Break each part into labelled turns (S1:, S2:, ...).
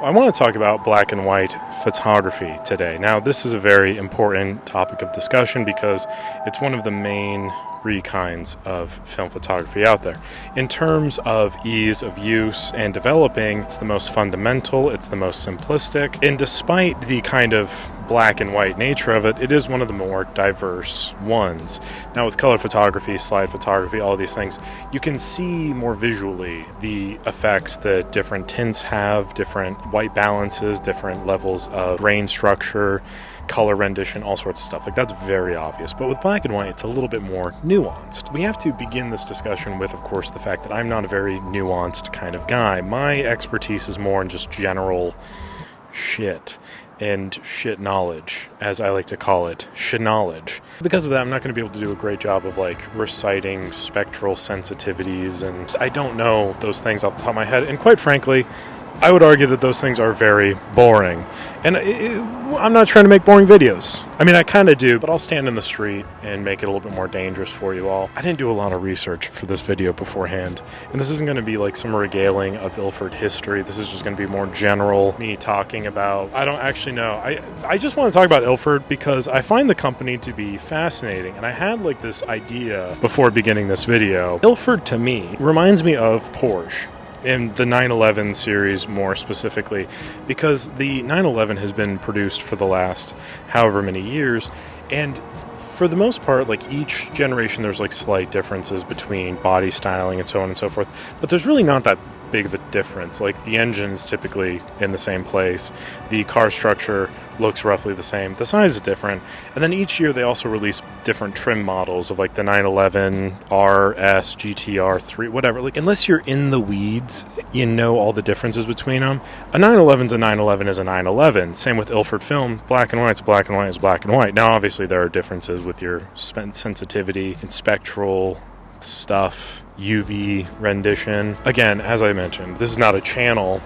S1: I want to talk about black and white photography today. Now, this is a very important topic of discussion because it's one of the main three kinds of film photography out there. In terms of ease of use and developing, it's the most fundamental, it's the most simplistic, and despite the kind of black and white nature of it, it is one of the more diverse ones. Now, with color photography, slide photography, all these things, you can see more visually the effects that different tints have, different white balances, different levels of grain structure, color rendition, all sorts of stuff. Like, that's very obvious. But with black and white, it's a little bit more nuanced. We have to begin this discussion with, of course, the fact that I'm not a very nuanced kind of guy. My expertise is more in just general shit and shit knowledge, as I like to call it, shit knowledge. Because of that, I'm not going to be able to do a great job of reciting spectral sensitivities, and I don't know those things off the top of my head. And quite frankly, I would argue that those things are very boring. And I'm not trying to make boring videos. I mean, I kind of do, but I'll stand in the street and make it a little bit more dangerous for you all. I didn't do a lot of research for this video beforehand, and this isn't going to be like some regaling of Ilford history. This is just going to be more general, me talking about, I don't actually know. I just want to talk about Ilford because I find the company to be fascinating, and I had this idea before beginning this video. Ilford, to me, reminds me of Porsche. In the 911 series more specifically, because the 911 has been produced for the last however many years, and for the most part, each generation there's slight differences between body styling and so on and so forth, but there's really not that big of a difference. The engine is typically in the same place, the car structure looks roughly the same, the size is different, and then each year they also release different trim models of the 911 RS, GTR 3, whatever. Unless you're in the weeds, you know all the differences between them. A 911's a 911 is a 911. Same with Ilford Film, black and white's black and white is black and white. Now obviously there are differences with your sensitivity and spectral stuff, UV rendition. Again, as I mentioned, this is not a channel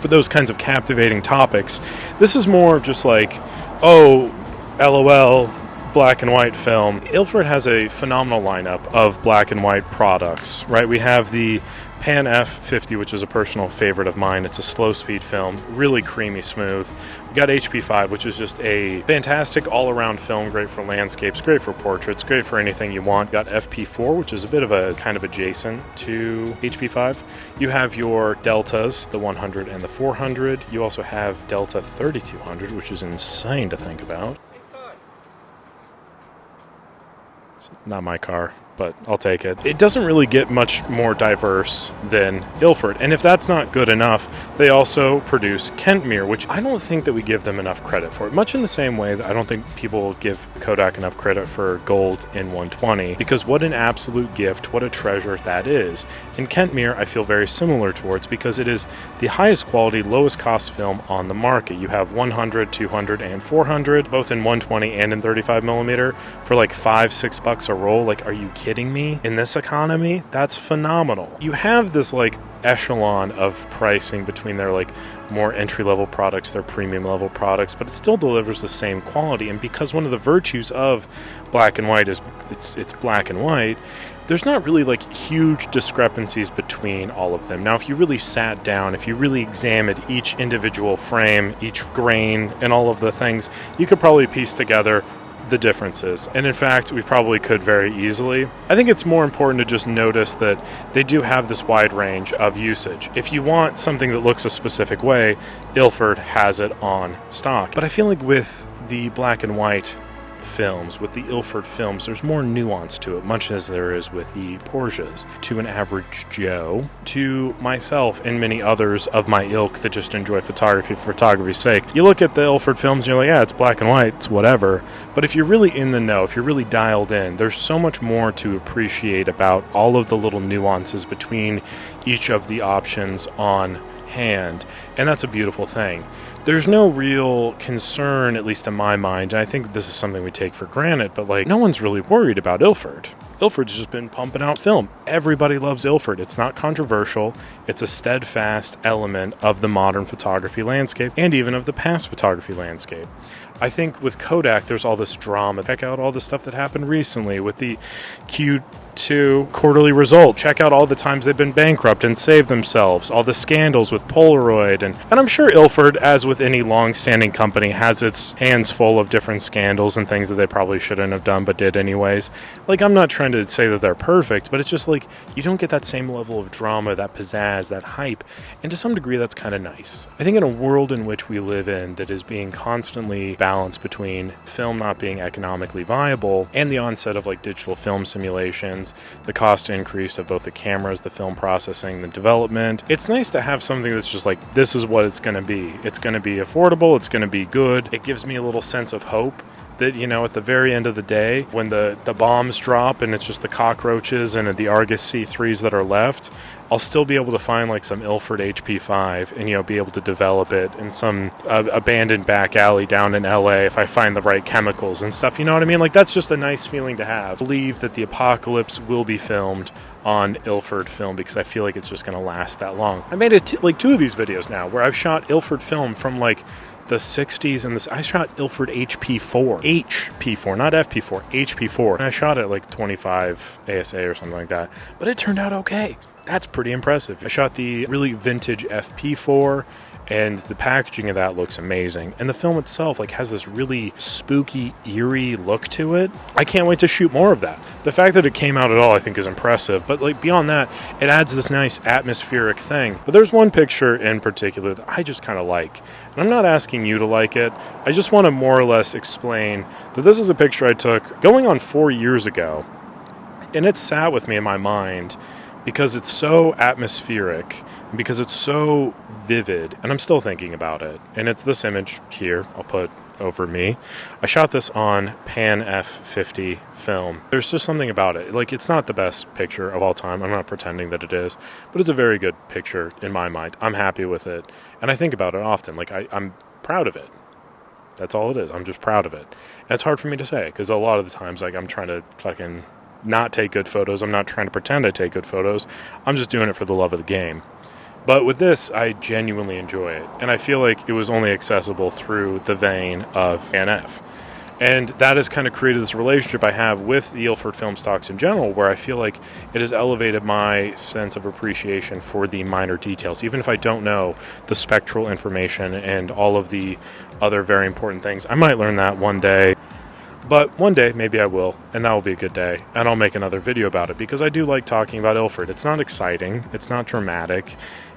S1: for those kinds of captivating topics. This is more just oh, LOL, black and white film. Ilford has a phenomenal lineup of black and white products, right? We have the Pan F50, which is a personal favorite of mine. It's a slow speed film, really creamy smooth. We got HP5, which is just a fantastic all-around film, great for landscapes, great for portraits, great for anything you want. Got FP4, which is a bit of a kind of adjacent to HP5. You have your Deltas, the 100 and the 400. You also have Delta 3200, which is insane to think about. It's not my car, but I'll take it. It doesn't really get much more diverse than Ilford. And if that's not good enough, they also produce Kentmere, which I don't think that we give them enough credit for. Much in the same way that I don't think people give Kodak enough credit for gold in 120, because what an absolute gift, what a treasure that is. And Kentmere I feel very similar towards because it is the highest quality, lowest cost film on the market. You have 100, 200, and 400, both in 120 and in 35mm for $5-6 a roll. Are you kidding me? In this economy, that's phenomenal. You have this echelon of pricing between their more entry-level products, their premium level products, but it still delivers the same quality. And because one of the virtues of black and white is it's black and white, there's not really huge discrepancies between all of them. Now, if you really sat down, if you really examined each individual frame, each grain, and all of the things, you could probably piece together the differences. And in fact, we probably could very easily. I think it's more important to just notice that they do have this wide range of usage. If you want something that looks a specific way, Ilford has it on stock. But I feel with the black and white films, with the Ilford films, there's more nuance to it, much as there is with the Porsches. To an average Joe, to myself and many others of my ilk that just enjoy photography for photography's sake, you look at the Ilford films and you're yeah, it's black and white, it's whatever. But if you're really in the know, if you're really dialed in, there's so much more to appreciate about all of the little nuances between each of the options on hand, and that's a beautiful thing. There's no real concern, at least in my mind, and I think this is something we take for granted, but no one's really worried about Ilford. Ilford's just been pumping out film. Everybody loves Ilford. It's not controversial. It's a steadfast element of the modern photography landscape and even of the past photography landscape. I think with Kodak, there's all this drama. Check out all the stuff that happened recently with the cute to quarterly results. Check out all the times they've been bankrupt and saved themselves, all the scandals with Polaroid. And I'm sure Ilford, as with any long-standing company, has its hands full of different scandals and things that they probably shouldn't have done but did anyways. Like, I'm not trying to say that they're perfect, but it's just like you don't get that same level of drama, that pizzazz, that hype. And to some degree, that's kind of nice. I think in a world in which we live in that is being constantly balanced between film not being economically viable and the onset of like digital film simulations, the cost increase of both the cameras, the film processing, the development, it's nice to have something that's just like, this is what it's going to be. It's going to be affordable. It's going to be good. It gives me a little sense of hope that, you know, at the very end of the day, when the bombs drop and it's just the cockroaches and the Argus C3s that are left, I'll still be able to find like some Ilford HP5 and, you know, be able to develop it in some abandoned back alley down in LA if I find the right chemicals and stuff. You know what I mean? Like, that's just a nice feeling to have. I believe that the apocalypse will be filmed on Ilford film because I feel like it's just going to last that long. I made like 2 of these videos now where I've shot Ilford film from like the 60s, and I shot Ilford HP4, not FP4, HP4, and I shot it at like 25 ASA or something like that, but it turned out okay. That's pretty impressive. I shot the really vintage FP4, and the packaging of that looks amazing. And the film itself like has this really spooky, eerie look to it. I can't wait to shoot more of that. The fact that it came out at all I think is impressive, but like beyond that, it adds this nice atmospheric thing. But there's one picture in particular that I just kind of like. And I'm not asking you to like it. I just want to more or less explain that this is a picture I took going on 4 years ago. And it sat with me in my mind because it's so atmospheric and because it's so vivid, and I'm still thinking about it. And it's this image here I'll put over me. I shot this on Pan F50 film. There's just something about it. Like, it's not the best picture of all time. I'm not pretending that it is, but it's a very good picture in my mind. I'm happy with it, and I think about it often. Like, I'm proud of it. That's all it is. I'm just proud of it. And it's hard for me to say because a lot of the times, like, I'm trying to fucking not take good photos. I'm not trying to pretend I take good photos. I'm just doing it for the love of the game. But with this, I genuinely enjoy it. And I feel like it was only accessible through the vein of Pan F. And that has kind of created this relationship I have with the Ilford film stocks in general, where I feel like it has elevated my sense of appreciation for the minor details. Even if I don't know the spectral information and all of the other very important things, I might learn that one day. But one day, maybe I will, and that will be a good day, and I'll make another video about it, because I do like talking about Ilford. It's not exciting, it's not dramatic,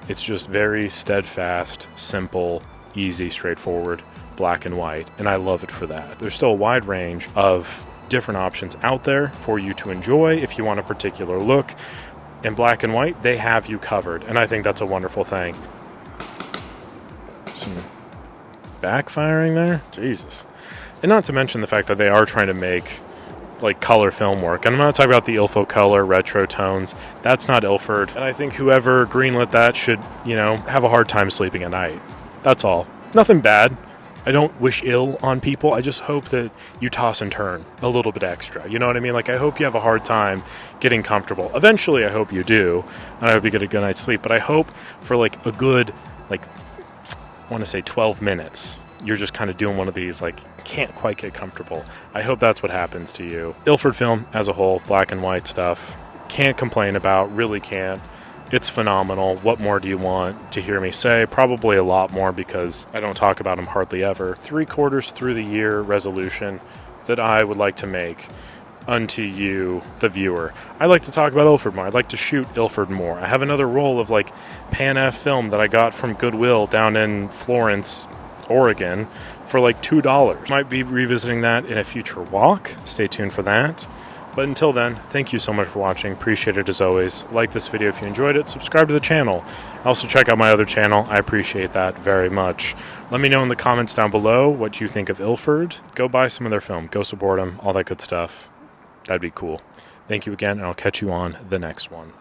S1: it's just very steadfast, simple, easy, straightforward, black and white, and I love it for that. There's still a wide range of different options out there for you to enjoy if you want a particular look. In black and white, they have you covered, and I think that's a wonderful thing. Some backfiring there? Jesus. And not to mention the fact that they are trying to make like color film work. And I'm not talking about the Ilfo color retro tones. That's not Ilford. And I think whoever greenlit that should, you know, have a hard time sleeping at night. That's all. Nothing bad. I don't wish ill on people. I just hope that you toss and turn a little bit extra. You know what I mean? Like, I hope you have a hard time getting comfortable. Eventually, I hope you do. And I hope you get a good night's sleep. But I hope for like a good, like, I want to say 12 minutes, you're just kind of doing one of these, like, can't quite get comfortable. I hope that's what happens to you. Ilford film as a whole, black and white stuff, can't complain about, really can't. It's phenomenal. What more do you want to hear me say? Probably a lot more, because I don't talk about them hardly ever. 3/4 through the year resolution that I would like to make unto you, the viewer. I like to talk about Ilford more. I'd like to shoot Ilford more. I have another roll of like Pan F film that I got from Goodwill down in Florence, Oregon, for like $2. Might be revisiting that in a future walk. Stay tuned for that. But until then, thank you so much for watching. Appreciate it as always. Like this video if you enjoyed it. Subscribe to the channel. Also check out my other channel. I appreciate that very much. Let me know in the comments down below what you think of Ilford. Go buy some of their film. Go support them. All that good stuff. That'd be cool. Thank you again, and I'll catch you on the next one.